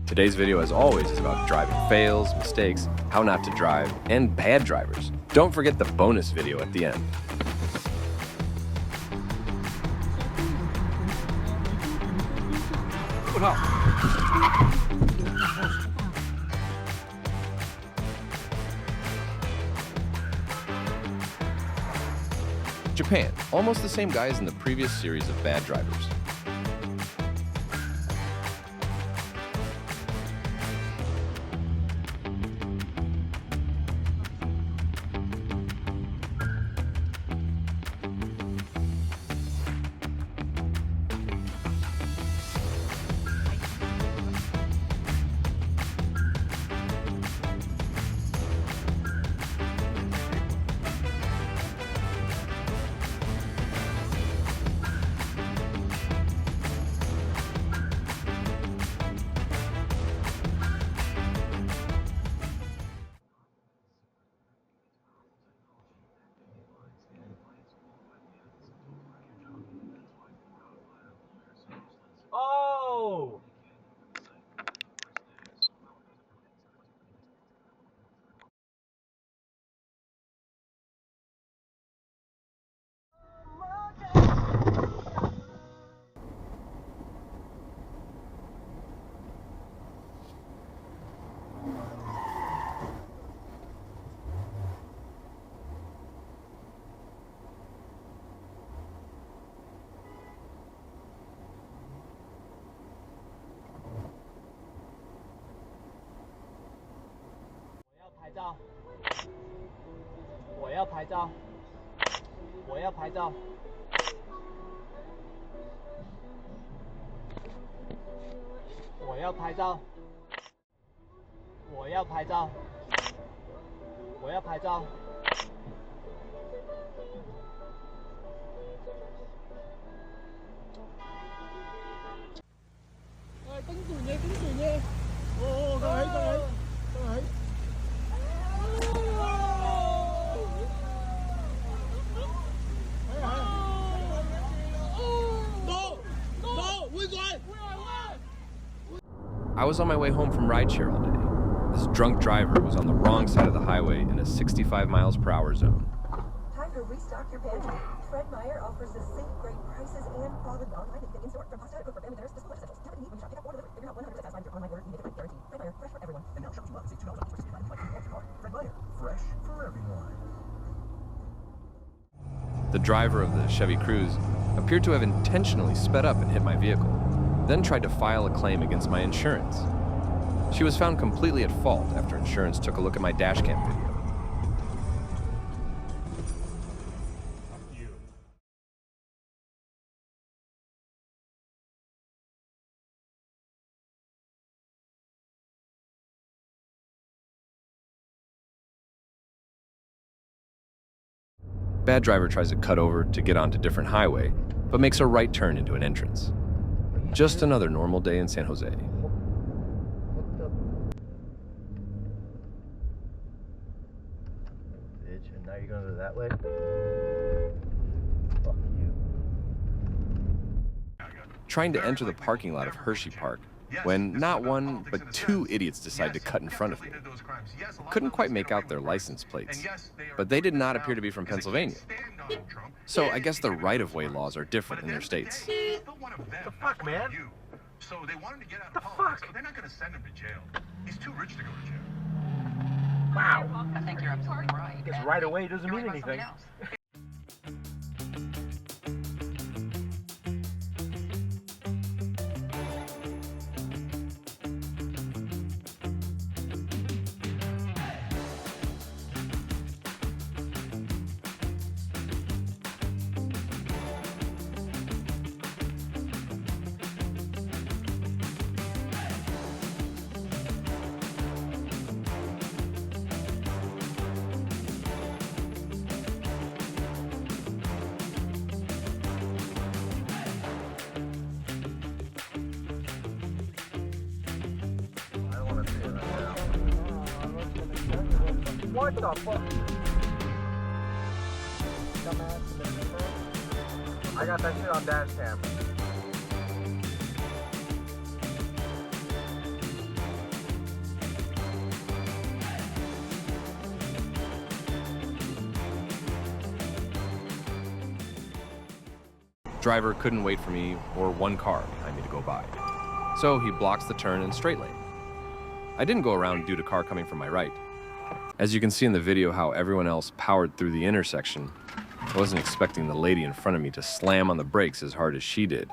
Today's video, as always, is about driving fails, mistakes, how not to drive, and bad drivers. Don't forget the bonus video at the end. Japan, almost the same guy as in the previous series of bad drivers. Oh!我要拍照，我要拍照，我要拍照，我要拍照，我要拍照。跟住嘢，跟住嘢。哦，過嚟，過嚟，過嚟。I was on my way home from rideshare all day. This drunk driver was on the wrong side of the highway in a 65 miles per hour zone. Time to restock your pantry. Fred Meyer offers the same great prices and quality online and in-store from pasta to cook for family dinners to school essentials. Have a need when you shop. Pick up or deliver. If you're not 100% satisfied with your online order, you make it guaranteed. Fred Meyer, fresh for everyone. And now shop 2 months, save $2 off for 65 like you your car. Fred Meyer, fresh for everyone. The driver of the Chevy Cruze appeared to have intentionally sped up and hit my vehicle, then tried to file a claim against my insurance. She was found completely at fault after insurance took a look at my dashcam video. Bad driver tries to cut over to get onto different highway, but makes a right turn into an entrance. Just another normal day in San Jose. Bitch, and now you're gonna go that way? Fuck you. Trying to enter the parking lot of Hershey Park when not one, but 2 idiots decide to cut in front of me. Couldn't quite make out their license plates, but they did not appear to be from Pennsylvania. So I guess the right-of-way laws are different in their states. The fuck, man? So they wanted to get out The of politics, fuck? so they're not going to send him to jail. He's too rich to go to jail. Wow. I think you're absolutely right. Because right away doesn't You're mean right about anything. something else. What the fuck? I got that shit on dashcam. Driver couldn't wait for me or one car behind me to go by. So he blocks the turn in straight lane. I didn't go around due to car coming from my right. As you can see in the video how everyone else powered through the intersection, I wasn't expecting the lady in front of me to slam on the brakes as hard as she did.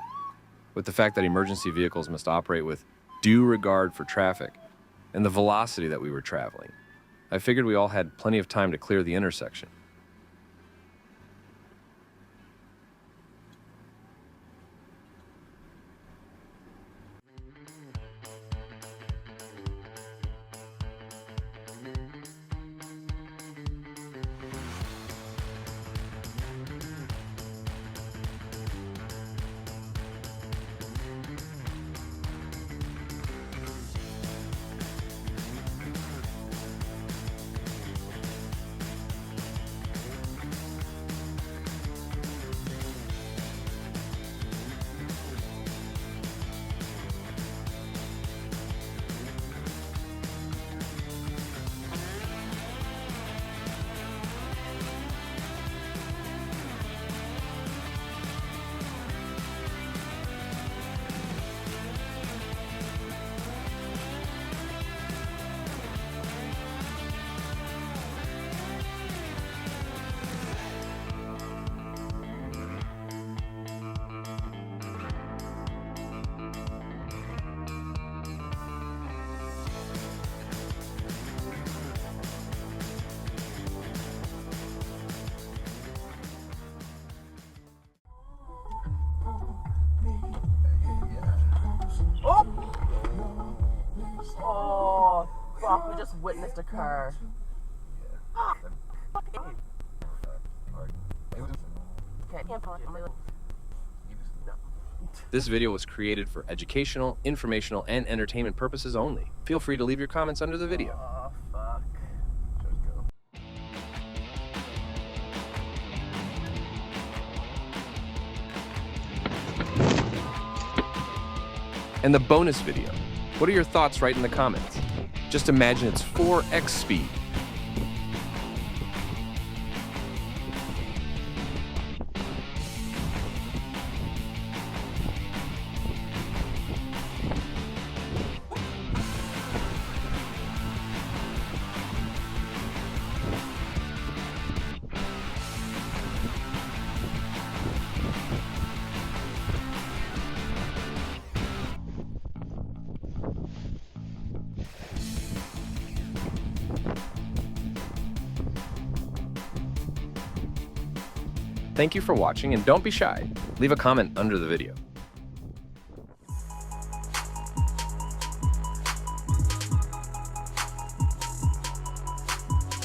With the fact that emergency vehicles must operate with due regard for traffic and the velocity that we were traveling, I figured we all had plenty of time to clear the intersection. Oh, fuck, we just witnessed a car. Okay, can't punch it. This video was created for educational, informational, and entertainment purposes only. Feel free to leave your comments under the video. Oh, fuck. And the bonus video. What are your thoughts? Write in the comments. Just imagine it's 4x speed. Thank you for watching, and don't be shy. Leave a comment under the video.